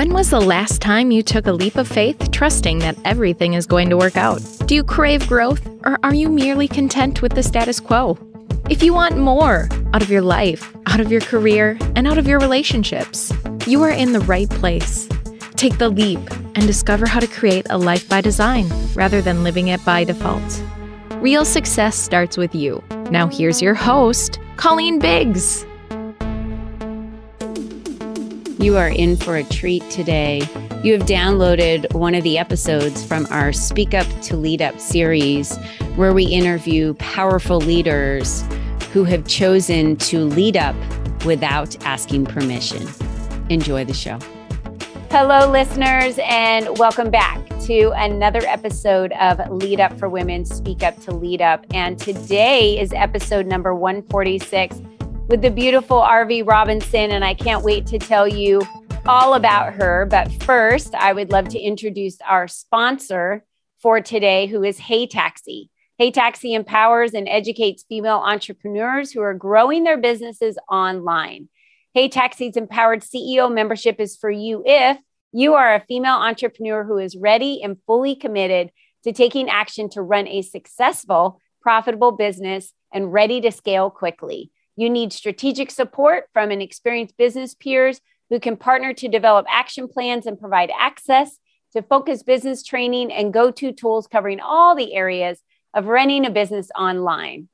When was the last time you took a leap of faith, trusting that everything is going to work out? Do you crave growth, or are you merely content with the status quo? If you want more out of your life, out of your career, and out of your relationships, you are in the right place. Take the leap and discover how to create a life by design rather than living it by default. Real success starts with you. Now here's your host, Colleen Biggs. You are in for a treat today. You have downloaded one of the episodes from our Speak Up to Lead Up series, where we interview powerful leaders who have chosen to lead up without asking permission. Enjoy the show. Hello, listeners, and welcome back to another episode of Lead Up for Women, Speak Up to Lead Up. And today is episode number 146 with the beautiful Arvee Robinson, and I can't wait to tell you all about her. But first, I would love to introduce our sponsor for today, who is Hey Taxi. Hey Taxi empowers and educates female entrepreneurs who are growing their businesses online. Hey Taxi's empowered CEO membership is for you if you are a female entrepreneur who is ready and fully committed to taking action to run a successful, profitable business and ready to scale quickly. You need strategic support from an experienced business peers who can partner to develop action plans and provide access to focused business training and go-to tools covering all the areas of running a business online.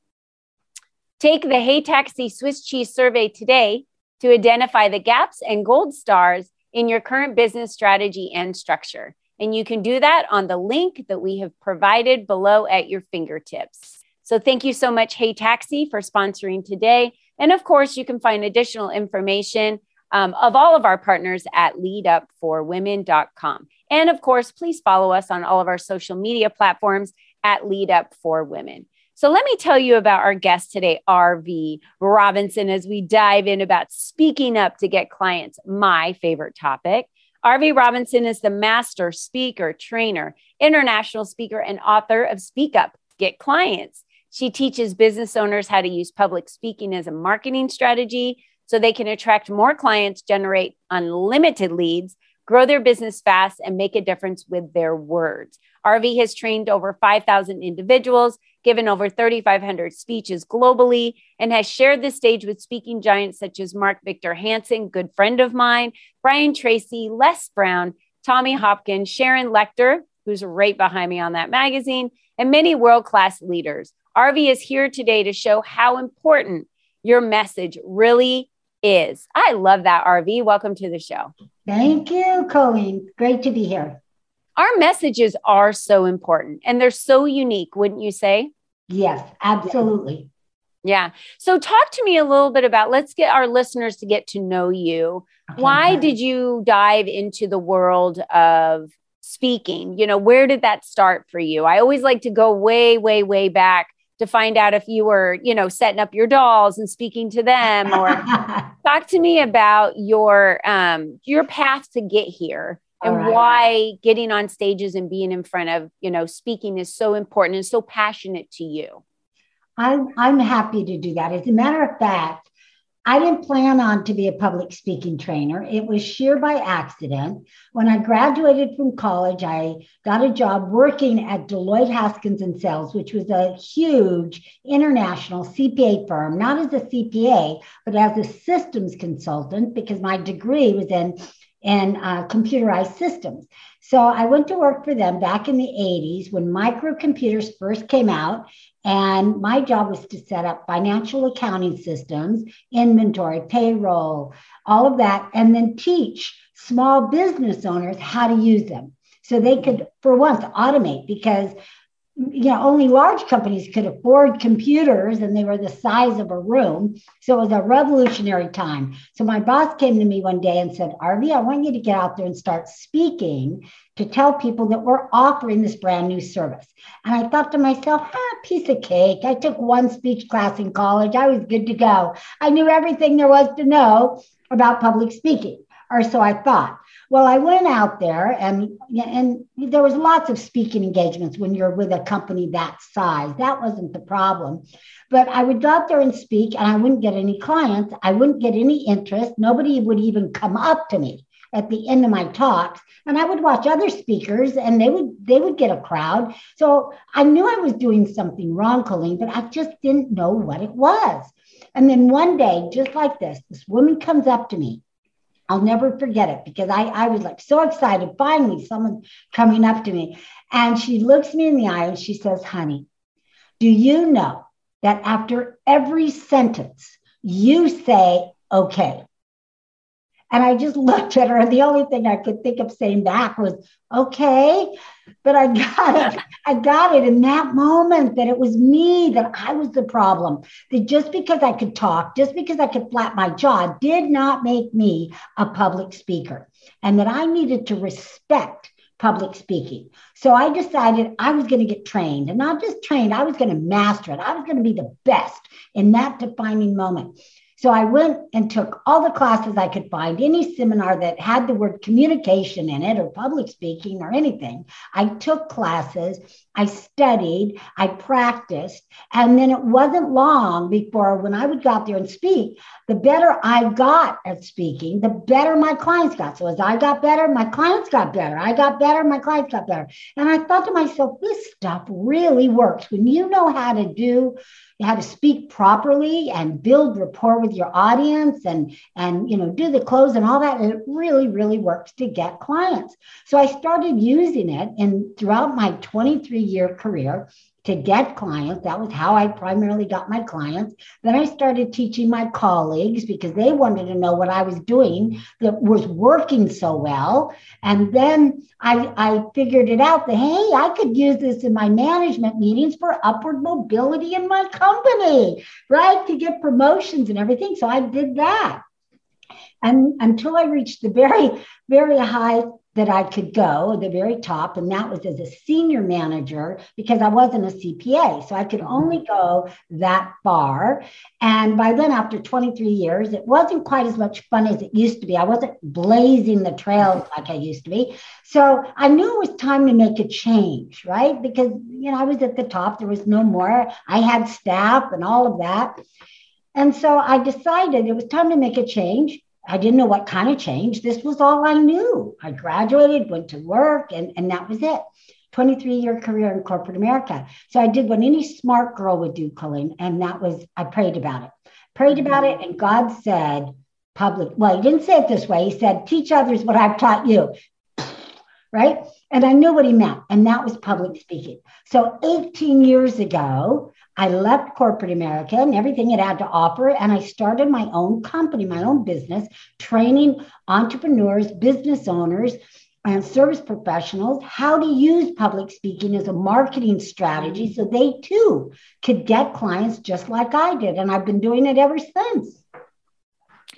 Take the Hey Taxi Swiss Cheese survey today to identify the gaps and gold stars in your current business strategy and structure. And you can do that on the link that we have provided below at your fingertips. So thank you so much, Hey Taxi, for sponsoring today. And of course, you can find additional information of all of our partners at leadupforwomen.com. And of course, please follow us on all of our social media platforms at Lead Up for Women. So let me tell you about our guest today, Arvee Robinson, as we dive in about speaking up to get clients, my favorite topic. Arvee Robinson is the master speaker, trainer, international speaker, and author of Speak Up, Get Clients. She teaches business owners how to use public speaking as a marketing strategy so they can attract more clients, generate unlimited leads, grow their business fast, and make a difference with their words. Arvee has trained over 5,000 individuals, given over 3,500 speeches globally, and has shared the stage with speaking giants such as Mark Victor Hansen, good friend of mine, Brian Tracy, Les Brown, Tommy Hopkins, Sharon Lechter, who's right behind me on that magazine, and many world-class leaders. Arvee is here today to show how important your message really is. I love that, Arvee. Welcome to the show. Thank you, Colleen. Great to be here. Our messages are so important and they're so unique, wouldn't you say? Yes, absolutely. Yeah. So talk to me a little bit about, let's get our listeners to get to know you. Okay, why did you dive into the world of speaking? You know, where did that start for you? I always like to go way, way, way back to find out if you were, you know, setting up your dolls and speaking to them, or talk to me about your path to get here and why getting on stages and being in front of, you know, speaking is so important and so passionate to you. I'm happy to do that. As a matter of fact, I didn't plan on to be a public speaking trainer. It was sheer by accident. When I graduated from college, I got a job working at Deloitte Haskins and Sells, which was a huge international CPA firm, not as a CPA, but as a systems consultant, because my degree was in computerized systems. So I went to work for them back in the 80s when microcomputers first came out. And my job was to set up financial accounting systems, inventory, payroll, all of that, and then teach small business owners how to use them so they could, for once, automate, because only large companies could afford computers and they were the size of a room. So it was a revolutionary time. So my boss came to me one day and said, Arvee, I want you to get out there and start speaking to tell people that we're offering this brand new service. And I thought to myself, piece of cake. I took one speech class in college. I was good to go. I knew everything there was to know about public speaking, or so I thought. Well, I went out there and there was lots of speaking engagements when you're with a company that size. That wasn't the problem. But I would go out there and speak and I wouldn't get any clients. I wouldn't get any interest. Nobody would even come up to me at the end of my talks, and I would watch other speakers and they would get a crowd. So I knew I was doing something wrong, Colleen, but I just didn't know what it was. And then one day, just like this woman comes up to me. I'll never forget it because I was like so excited. Finally, someone coming up to me, and she looks me in the eye and she says, honey, do you know that after every sentence you say, okay? And I just looked at her, and the only thing I could think of saying back was, okay. But I got it. I got it in that moment that it was me, that I was the problem. That just because I could talk, just because I could flap my jaw, did not make me a public speaker. And that I needed to respect public speaking. So I decided I was going to get trained, and not just trained, I was going to master it. I was going to be the best in that defining moment. So I went and took all the classes I could find, any seminar that had the word communication in it or public speaking or anything. I took classes, I studied, I practiced, and then it wasn't long before when I would go out there and speak, the better I got at speaking, the better my clients got. So as I got better, my clients got better. I got better, my clients got better. And I thought to myself, this stuff really works. When you know how to speak properly and build rapport with your audience and do the close and all that, and it really, really works to get clients. So I started using it throughout my 23-year career to get clients. That was how I primarily got my clients. Then I started teaching my colleagues because they wanted to know what I was doing that was working so well. And then I figured it out that, hey, I could use this in my management meetings for upward mobility in my company, right? To get promotions and everything. So I did that. And until I reached the very, very high that I could go, the very top, and that was as a senior manager because I wasn't a CPA. So I could only go that far. And by then, after 23 years, it wasn't quite as much fun as it used to be. I wasn't blazing the trails like I used to be. So I knew it was time to make a change, right? Because, I was at the top. There was no more. I had staff and all of that. And so I decided it was time to make a change. I didn't know what kind of change. This was all I knew. I graduated, went to work, and that was it. 23-year career in corporate America. So I did what any smart girl would do, Colleen, and that was I prayed about it. And God said, he didn't say it this way. He said, teach others what I've taught you, right? And I knew what he meant, and that was public speaking. So 18 years ago, I left corporate America and everything it had to offer, and I started my own company, my own business, training entrepreneurs, business owners, and service professionals how to use public speaking as a marketing strategy so they too could get clients just like I did. And I've been doing it ever since.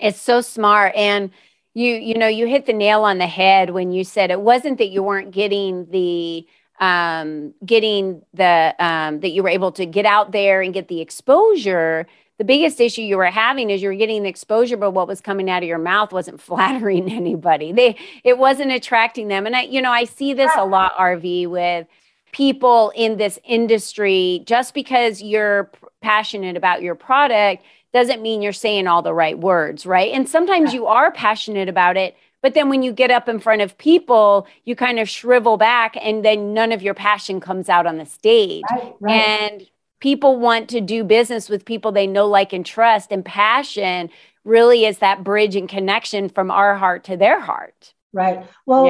It's so smart. And you hit the nail on the head when you said it wasn't that you weren't getting that you were able to get out there and get the exposure. The biggest issue you were having is you were getting the exposure, but what was coming out of your mouth wasn't flattering anybody. It wasn't attracting them. And I see this a lot, Arvee, with people in this industry. Just because you're passionate about your product doesn't mean you're saying all the right words, right? And sometimes you are passionate about it, but then when you get up in front of people, you kind of shrivel back and then none of your passion comes out on the stage. Right. And people want to do business with people they know, like, and trust. And passion really is that bridge and connection from our heart to their heart. Right. Well,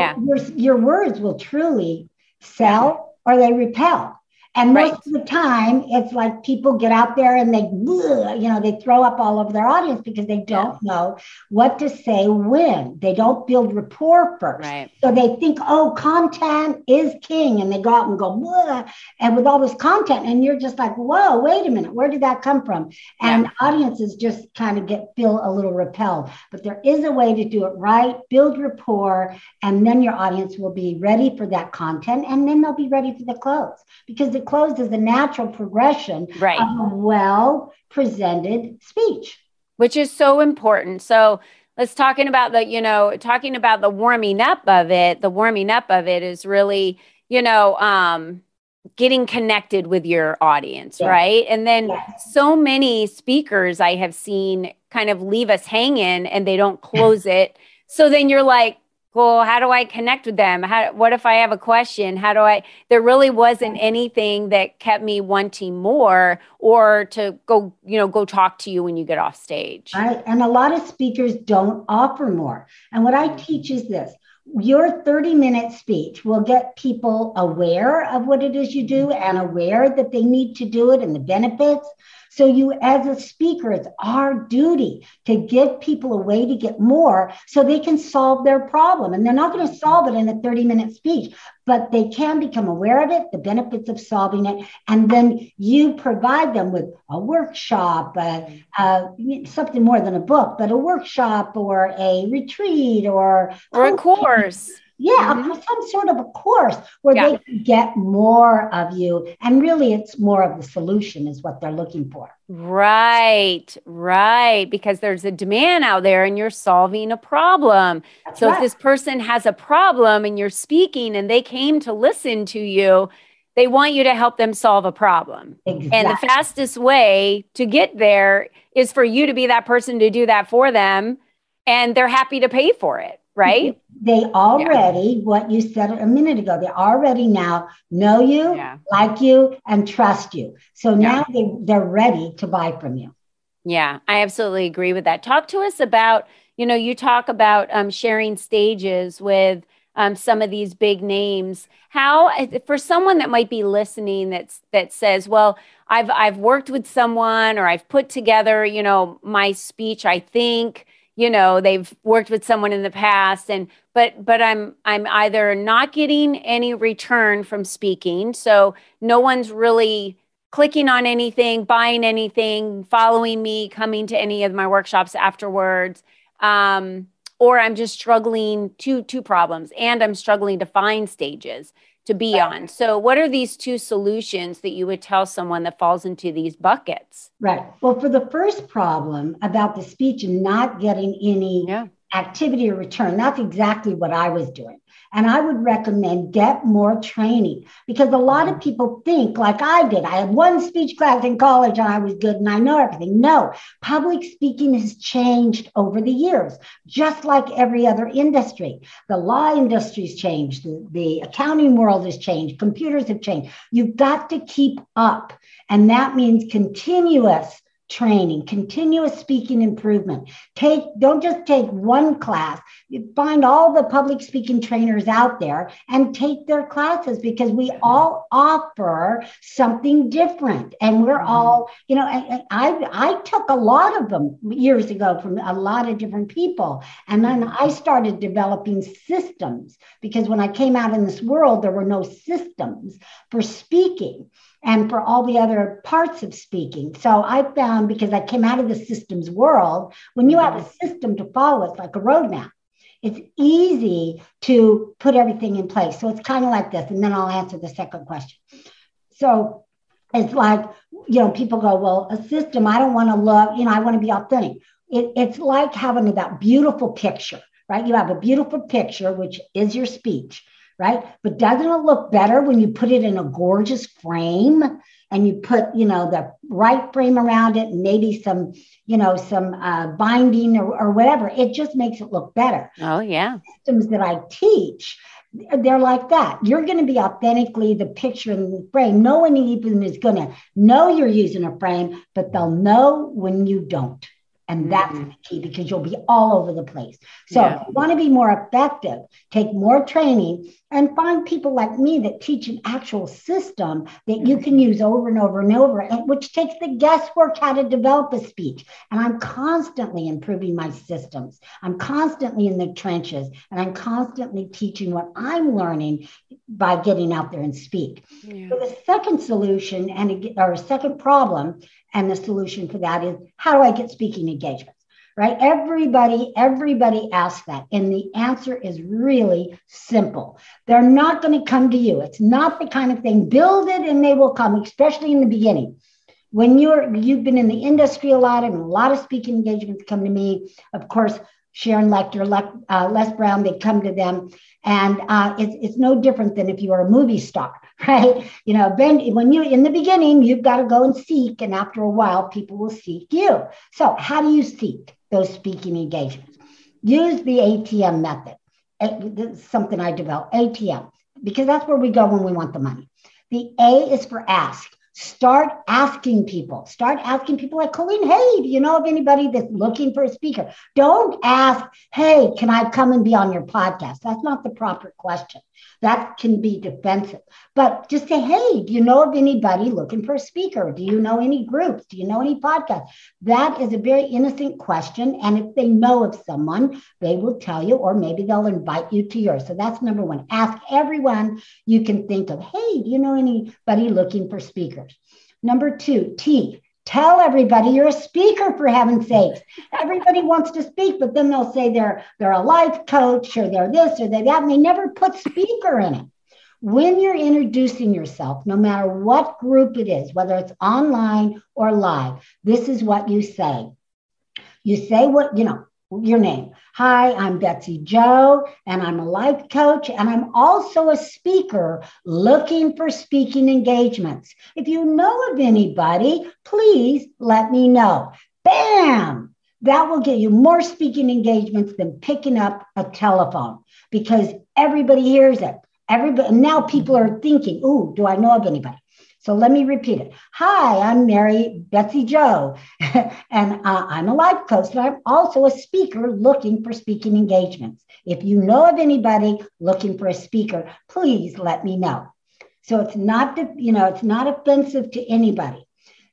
your words will truly sell or they repel. And most of the time, it's like people get out there and they throw up all over their audience because they don't know what to say when. They don't build rapport first. Right. So they think, content is king. And they go out and go, bleh, and with all this content. And you're just like, whoa, wait a minute. Where did that come from? And audiences just kind of feel a little repelled. But there is a way to do it right. Build rapport. And then your audience will be ready for that content. And then they'll be ready for the close. Because the close is a natural progression of a well-presented speech. Which is so important. So let's talking about the warming up of it. The warming up of it is really, getting connected with your audience, right? And then so many speakers I have seen kind of leave us hanging and they don't close it. So then you're like, Cool. How do I connect with them? What if I have a question? There really wasn't anything that kept me wanting more or to go talk to you when you get off stage. Right. And a lot of speakers don't offer more. And what I teach is this. Your 30-minute speech will get people aware of what it is you do and aware that they need to do it and the benefits. So you, as a speaker, it's our duty to give people a way to get more so they can solve their problem. And they're not going to solve it in a 30-minute speech, but they can become aware of it, the benefits of solving it. And then you provide them with a workshop, something more than a book, but a workshop or a retreat or a course. Yeah, some sort of a course where they can get more of you. And really, it's more of the solution is what they're looking for. Right. Because there's a demand out there and you're solving a problem. That's so right. If this person has a problem and you're speaking and they came to listen to you, they want you to help them solve a problem. Exactly. And the fastest way to get there is for you to be that person to do that for them. And they're happy to pay for it. Right? They already, what you said a minute ago, they already now know you, like you, and trust you. So now they're ready to buy from you. Yeah, I absolutely agree with that. Talk to us about, you talk about sharing stages with some of these big names. How, for someone that might be listening that says, well, I've worked with someone or I've put together, my speech, I think, they've worked with someone in the past but I'm either not getting any return from speaking. So no one's really clicking on anything, buying anything, following me, coming to any of my workshops afterwards. Or I'm just struggling two problems and I'm struggling to find stages to be on. So what are these two solutions that you would tell someone that falls into these buckets? Right. Well, for the first problem about the speech and not getting any activity or return, that's exactly what I was doing. And I would recommend get more training because a lot of people think like I did. I had one speech class in college and I was good and I know everything. No, public speaking has changed over the years, just like every other industry. The law industry's changed. The accounting world has changed. Computers have changed. You've got to keep up. And that means continuous training, continuous speaking improvement. Don't just take one class. You find all the public speaking trainers out there and take their classes because we all offer something different. And we're all, I took a lot of them years ago from a lot of different people. And then I started developing systems because when I came out in this world, there were no systems for speaking and for all the other parts of speaking. So I found, because I came out of the systems world, when you have a system to follow, it's like a roadmap. It's easy to put everything in place. So it's kind of like this, and then I'll answer the second question. So it's like, people go, well, a system, I don't want to look, I want to be authentic. It's like having that beautiful picture, right? You have a beautiful picture, which is your speech. Right? But doesn't it look better when you put it in a gorgeous frame and you put, the right frame around it and maybe some binding or whatever? It just makes it look better. Oh, yeah. Systems that I teach, they're like that. You're going to be authentically the picture in the frame. No one even is going to know you're using a frame, but they'll know when you don't. And that's the key because you'll be all over the place. So if you want to be more effective, take more training and find people like me that teach an actual system that you can use over and over and over, and which takes the guesswork how to develop a speech. And I'm constantly improving my systems. I'm constantly in the trenches and I'm constantly teaching what I'm learning by getting out there and speak. Yeah. So the second solution or second problem and the solution for that is, how do I get speaking engagements? Right? Everybody asks that. And the answer is really simple. They're not going to come to you. It's not the kind of thing, build it and they will come, especially in the beginning. When you've been in the industry a lot and a lot of speaking engagements come to me, of course, Sharon Lechter, Les Brown, they come to them. And it's no different than if you were a movie star, right? When you're in the beginning, you've got to go and seek. And after a while, people will seek you. So how do you seek those speaking engagements? Use the ATM method. This is something I developed, ATM, because that's where we go when we want the money. The A is for ask. Start asking people. Start asking people like Colleen, hey, do you know of anybody that's looking for a speaker? Don't ask, hey, can I come and be on your podcast? That's not the proper question. That can be defensive. But just say, hey, do you know of anybody looking for a speaker? Do you know any groups? Do you know any podcasts? That is a very innocent question. And if they know of someone, they will tell you, or maybe they'll invite you to yours. So that's number one. Ask everyone you can think of, hey, do you know anybody looking for speakers? Number two, T. Tell everybody you're a speaker, for heaven's sakes. Everybody wants to speak, but then they'll say they're a life coach or they're this or they're that, and they never put speaker in it. When you're introducing yourself, no matter what group it is, whether it's online or live, this is what you say. You say what, your name. Hi, I'm Betsy Joe, and I'm a life coach, and I'm also a speaker looking for speaking engagements. If you know of anybody, please let me know. Bam! That will get you more speaking engagements than picking up a telephone, because everybody hears it. Now people are thinking, ooh, do I know of anybody? So let me repeat it. Hi, I'm Betsy Joe, and I'm a life coach, and I'm also a speaker looking for speaking engagements. If you know of anybody looking for a speaker, please let me know. So it's not, it's not offensive to anybody.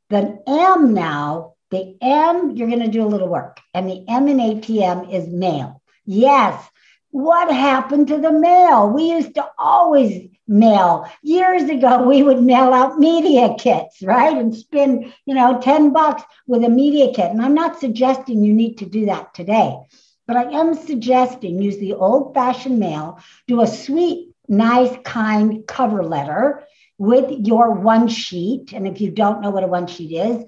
The M now, the M, you're going to do a little work, and the M in ATM is mail. Yes. What happened to the mail? We used to always mail. Years ago, we would mail out media kits, right? And spend, $10 with a media kit. And I'm not suggesting you need to do that today, but I am suggesting use the old-fashioned mail, do a sweet, nice, kind cover letter with your one sheet. And if you don't know what a one sheet is,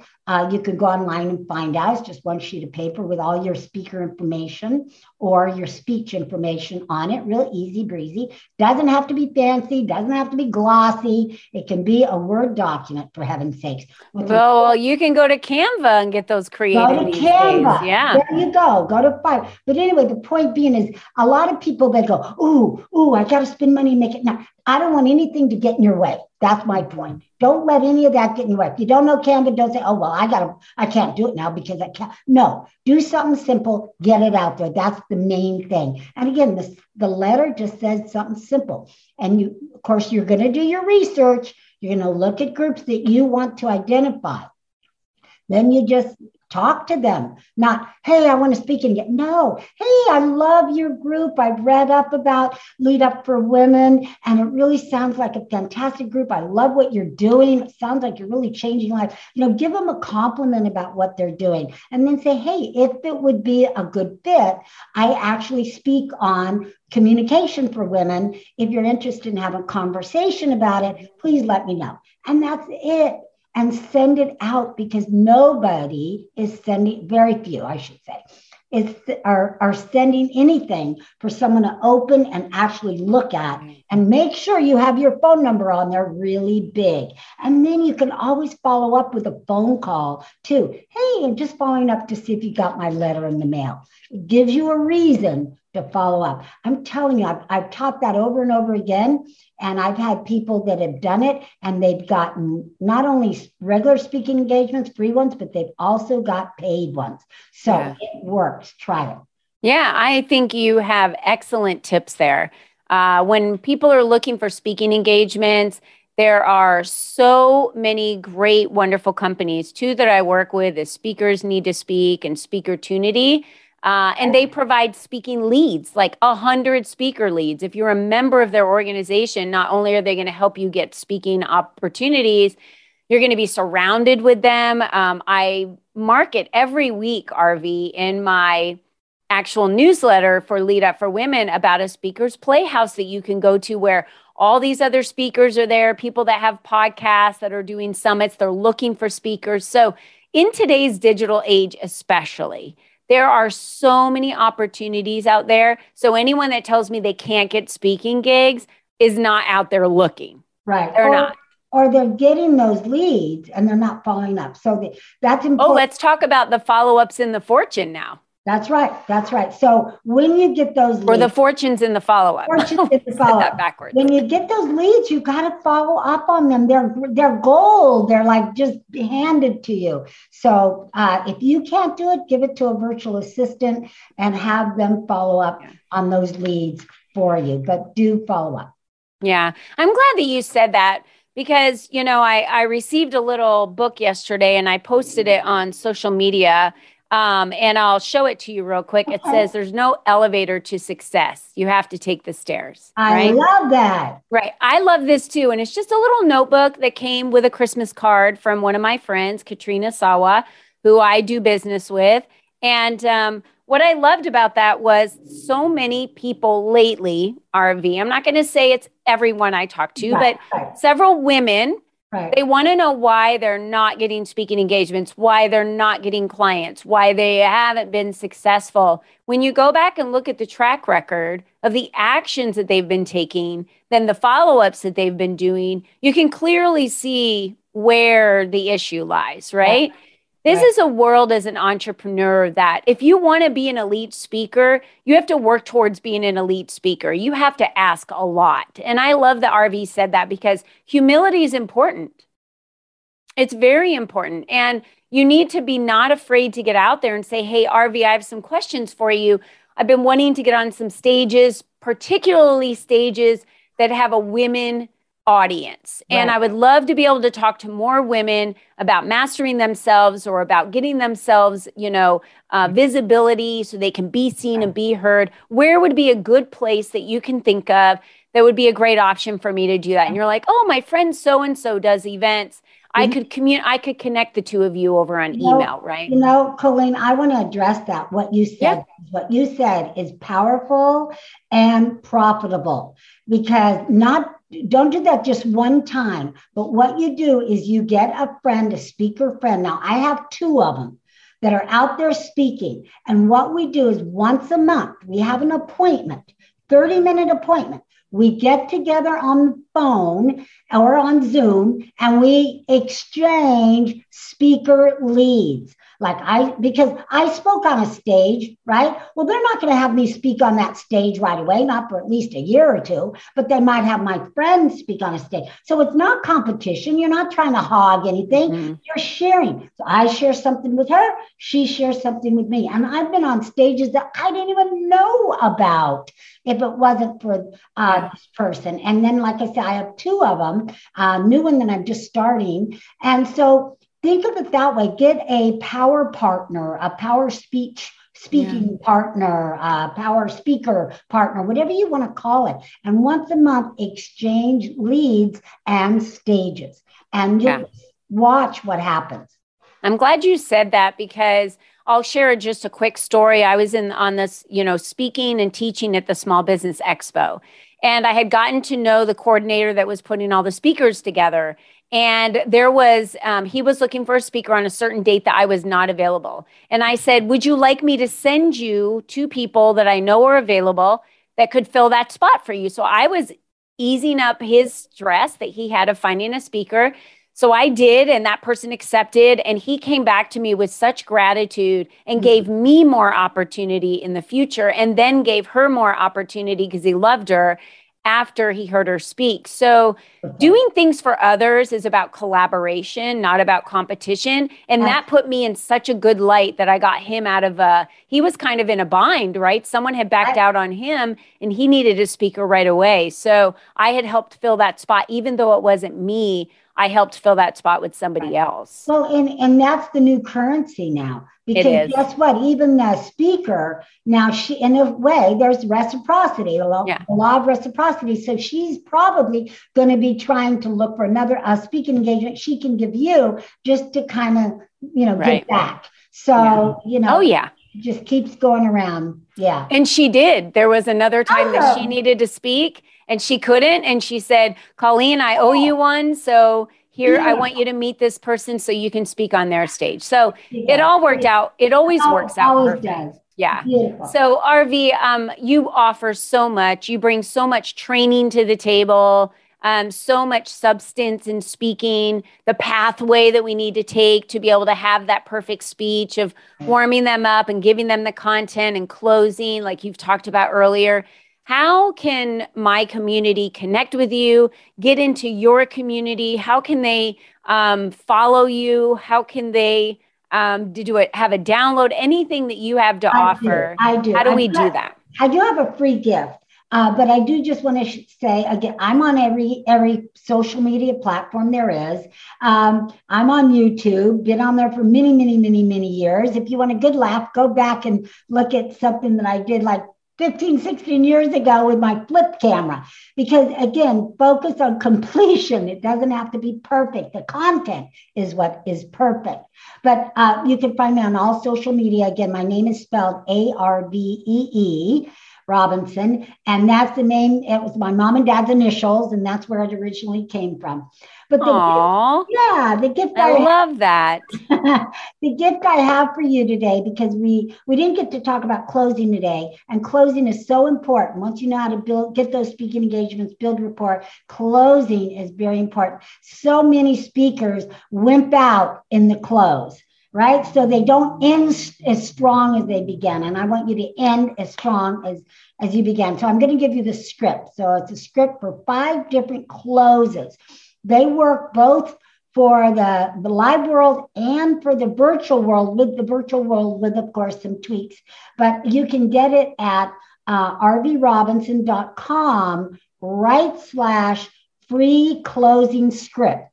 you can go online and find out. It's just one sheet of paper with all your speaker information or your speech information on it. Real easy breezy. Doesn't have to be fancy. Doesn't have to be glossy. It can be a Word document, for heaven's sakes. Well, you can go to Canva and get those created. Go to Canva. Yeah. There you go. Go to Fiverr. But anyway, the point being is a lot of people that go, ooh, I got to spend money and make it. Now, I don't want anything to get in your way. That's my point. Don't let any of that get in your way. If you don't know Canva, don't say, oh, well, I can't do it now because I can't. No, do something simple, get it out there. That's the main thing. And again, the letter just says something simple. And of course, you're going to do your research. You're going to look at groups that you want to identify. Then you just talk to them, not, hey, I want to speak and get, no, hey, I love your group. I've read up about Lead Up for Women, and it really sounds like a fantastic group. I love what you're doing. It sounds like you're really changing lives. Give them a compliment about what they're doing, and then say, hey, if it would be a good fit, I actually speak on communication for women. If you're interested in having a conversation about it, please let me know. And that's it. And send it out, because nobody is sending, very few, I should say, are sending anything for someone to open and actually look at. And make sure you have your phone number on there really big. And then you can always follow up with a phone call too. Hey, I'm just following up to see if you got my letter in the mail. It gives you a reason to follow up. I'm telling you, I've taught that over and over again. And I've had people that have done it, and they've gotten not only regular speaking engagements, free ones, but they've also got paid ones. So It works. Try it. Yeah, I think you have excellent tips there. When people are looking for speaking engagements, there are so many great, wonderful companies. Two that I work with is Speakers Need to Speak and Speakertunity. And they provide speaking leads, like 100 speaker leads. If you're a member of their organization, not only are they going to help you get speaking opportunities, you're going to be surrounded with them. I market every week, Arvee, in my actual newsletter for Lead Up for Women about a speaker's playhouse that you can go to, where all these other speakers are there, people that have podcasts, that are doing summits, they're looking for speakers. So in today's digital age, especially, there are so many opportunities out there. So anyone that tells me they can't get speaking gigs is not out there looking. Right. They're not. Or they're getting those leads and they're not following up. So that's important. Oh, let's talk about the follow-ups in the fortune now. That's right. That's right. So when you get those leads, or the fortunes in the follow-up. Fortunes in the follow-up. That backwards. When you get those leads, you got to follow up on them. They're gold. They're like just handed to you. So if you can't do it, give it to a virtual assistant and have them follow up on those leads for you. But do follow up. Yeah, I'm glad that you said that because, I received a little book yesterday and I posted it on social media. And I'll show it to you real quick. It says there's no elevator to success. You have to take the stairs. I love that. Right. I love this too. And it's just a little notebook that came with a Christmas card from one of my friends, Katrina Sawa, who I do business with. And what I loved about that was so many people lately, Arvee, I'm not going to say it's everyone I talk to, but several women. Right. They want to know why they're not getting speaking engagements, why they're not getting clients, why they haven't been successful. When you go back and look at the track record of the actions that they've been taking, then the follow-ups that they've been doing, you can clearly see where the issue lies, right? Yeah. This is a world as an entrepreneur that if you want to be an elite speaker, you have to work towards being an elite speaker. You have to ask a lot. And I love that Arvee said that because humility is important. It's very important. And you need to be not afraid to get out there and say, hey, Arvee, I have some questions for you. I've been wanting to get on some stages, particularly stages that have a women audience. And I would love to be able to talk to more women about mastering themselves or about getting themselves, visibility so they can be seen and be heard. Where would be a good place that you can think of that would be a great option for me to do that? And you're like, oh, my friend so-and-so does events. I could connect the two of you over on email, right? Colleen, I want to address that. What you said is powerful and profitable because don't do that just one time. But what you do is you get a speaker friend. Now, I have two of them that are out there speaking. And what we do is once a month, we have an appointment, 30-minute appointment. We get together on the phone or on Zoom and we exchange speaker leads. Because I spoke on a stage, right? Well, they're not going to have me speak on that stage right away, not for at least a year or two, but they might have my friends speak on a stage. So it's not competition. You're not trying to hog anything. Mm-hmm. You're sharing. So I share something with her. She shares something with me. And I've been on stages that I didn't even know about if it wasn't for this person. And then, like I said, I have two of them, new one that I'm just starting. And so think of it that way. Get a power partner, a power speaking partner, power speaker partner, whatever you want to call it. And once a month, exchange leads and stages. And you'll watch what happens. I'm glad you said that because I'll share just a quick story. I was on this, speaking and teaching at the Small Business Expo. And I had gotten to know the coordinator that was putting all the speakers together. And there was, he was looking for a speaker on a certain date that I was not available. And I said, would you like me to send you two people that I know are available that could fill that spot for you? So I was easing up his stress that he had of finding a speaker. So I did, and that person accepted, and he came back to me with such gratitude and gave me more opportunity in the future, and then gave her more opportunity because he loved her after he heard her speak. So doing things for others is about collaboration, not about competition. And that put me in such a good light that I got him out of he was kind of in a bind, right? Someone had backed out on him and he needed a speaker right away. So I had helped fill that spot, even though it wasn't me. I helped fill that spot with somebody else. Well, and that's the new currency now. Because guess what? Even the speaker, now she, in a way, there's reciprocity, the law of reciprocity. So she's probably going to be trying to look for another speaking engagement she can give you just to kind of, get back. So, it just keeps going around. Yeah. And she did. There was another time that she needed to speak and she couldn't. And she said, Colleen, I owe you one. So here, I want you to meet this person so you can speak on their stage. So it all worked out. It always works out. Always does. Yeah. Beautiful. So Arvee, you offer so much. You bring so much training to the table. so much substance in speaking, the pathway that we need to take to be able to have that perfect speech of warming them up and giving them the content and closing, like you've talked about earlier. How can my community connect with you, get into your community? How can they follow you? How can they have a download, anything that you have to offer? I do. How do we do that? I do have a free gift, but I do just want to say again, I'm on every social media platform there is. I'm on YouTube, been on there for many, many, many, many years. If you want a good laugh, go back and look at something that I did like 15, 16 years ago with my flip camera, because again, focus on completion. It doesn't have to be perfect. The content is what is perfect. But you can find me on all social media. Again, my name is spelled Arvee Robinson, and that's the name. It was my mom and dad's initials, and that's where it originally came from. But the gift I love that. The gift I have for you today, because we didn't get to talk about closing today, and closing is so important. Once you know how to get those speaking engagements, build rapport, closing is very important. So many speakers wimp out in the close, right? So they don't end as strong as they began. And I want you to end as strong as you began. So I'm going to give you the script. So it's a script for 5 different closes. They work both for the live world and for the virtual world, with, of course, some tweaks. But you can get it at arveerobinson.com/free closing script.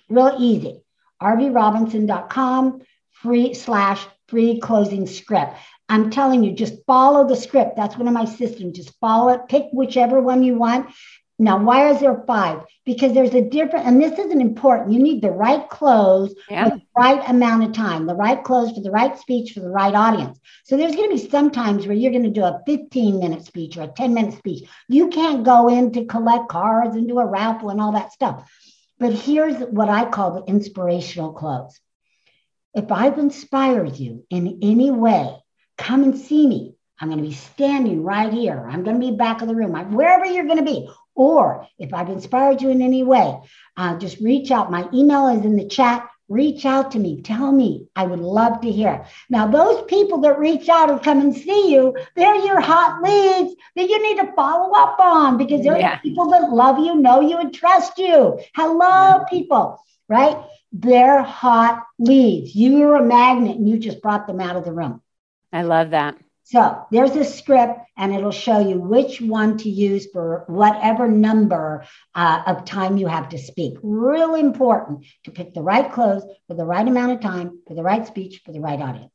Real easy. arveerobinson.com /free closing script. I'm telling you, just follow the script. That's one of my systems. Just follow it. Pick whichever one you want. Now, why is there 5? Because there's a different, and this isn't important. You need the right close for the right amount of time, the right close for the right speech for the right audience. So there's going to be some times where you're going to do a 15-minute speech or a 10-minute speech. You can't go in to collect cards and do a raffle and all that stuff. But here's what I call the inspirational close. If I've inspired you in any way, come and see me. I'm going to be standing right here. I'm going to be back of the room, wherever you're going to be. Or if I've inspired you in any way, just reach out. My email is in the chat. Reach out to me. Tell me. I would love to hear. Now, those people that reach out and come and see you, they're your hot leads that you need to follow up on, because they're people that love you, know you, and trust you. Hello, people, right? They're hot leads. You're a magnet, and you just brought them out of the room. I love that. So there's a script, and it'll show you which one to use for whatever number of time you have to speak. Really important to pick the right close for the right amount of time, for the right speech, for the right audience.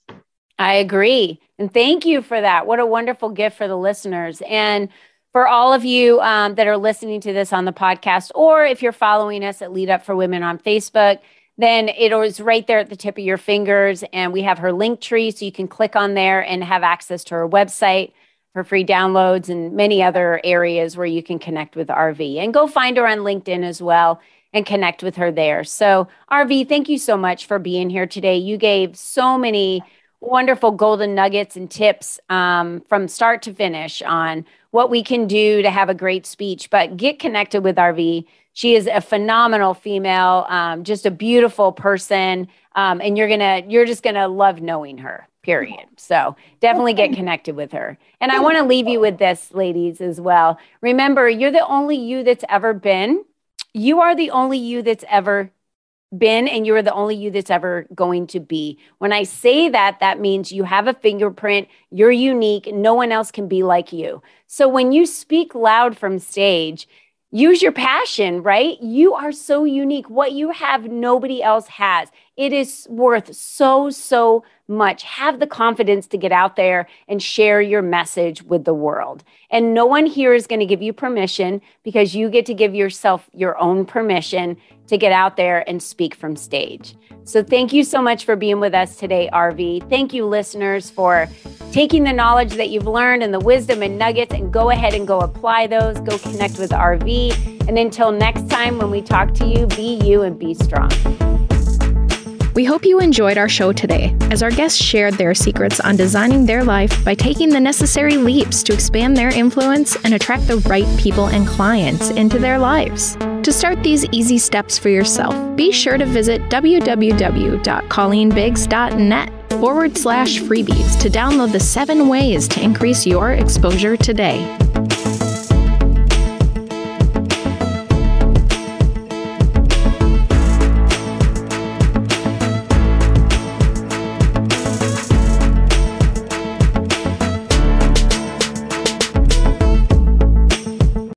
I agree. And thank you for that. What a wonderful gift for the listeners. And for all of you that are listening to this on the podcast, or if you're following us at Lead Up for Women on Facebook, then it is right there at the tip of your fingers. And we have her link tree, so you can click on there and have access to her website for free downloads and many other areas where you can connect with Arvee. And go find her on LinkedIn as well and connect with her there. So Arvee, thank you so much for being here today. You gave so many wonderful golden nuggets and tips from start to finish on what we can do to have a great speech. But get connected with Arvee. She is a phenomenal female, just a beautiful person, and you're just gonna love knowing her, period. So definitely get connected with her. And I want to leave you with this, ladies, as well. Remember, you're the only you that's ever been. You are the only you that's ever been, and you're the only you that's ever going to be. When I say that, that means you have a fingerprint, you're unique, no one else can be like you. So when you speak loud from stage, use your passion, right? You are so unique. What you have, nobody else has. It is worth so much. Have the confidence to get out there and share your message with the world. And no one here is going to give you permission, because you get to give yourself your own permission to get out there and speak from stage. So thank you so much for being with us today, Arvee. Thank you, listeners, for taking the knowledge that you've learned and the wisdom and nuggets, and go ahead and go apply those. Go connect with Arvee. And until next time, when we talk to you, be you and be strong. We hope you enjoyed our show today, as our guests shared their secrets on designing their life by taking the necessary leaps to expand their influence and attract the right people and clients into their lives. To start these easy steps for yourself, be sure to visit www.colleenbiggs.net/freebies to download the 7 ways to increase your exposure today.